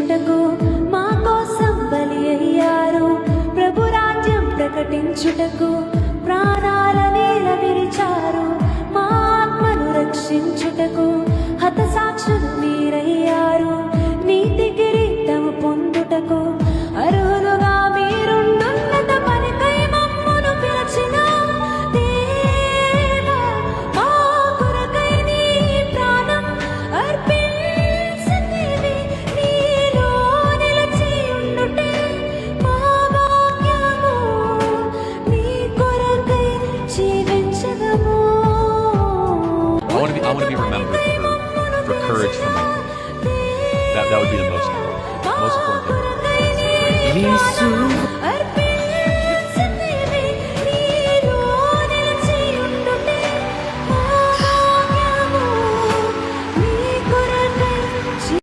రక్షించుటకు మా కోసం బలి అయ్యారు. ప్రభు రాజ్యం ప్రకటించుటకు ప్రాణాల నేల విరిచారు. మా ఆత్మను రక్షించుటకు హతసాక్షులు మీరయ్యారు. నీతి కిరీటము పొందుటకు అర్హులుగా మీరుండున్నత పనికై మమ్మును పిలిచిన దేవా, మా కొరకై నీ ప్రాణం అర్పించితివి. నీలో నిలిచి ఉండుటే మా భాగ్యము, నీ కొరకై జీవించదము. I want to be remembered for courage for my faith. That would be the most important thing. Yesu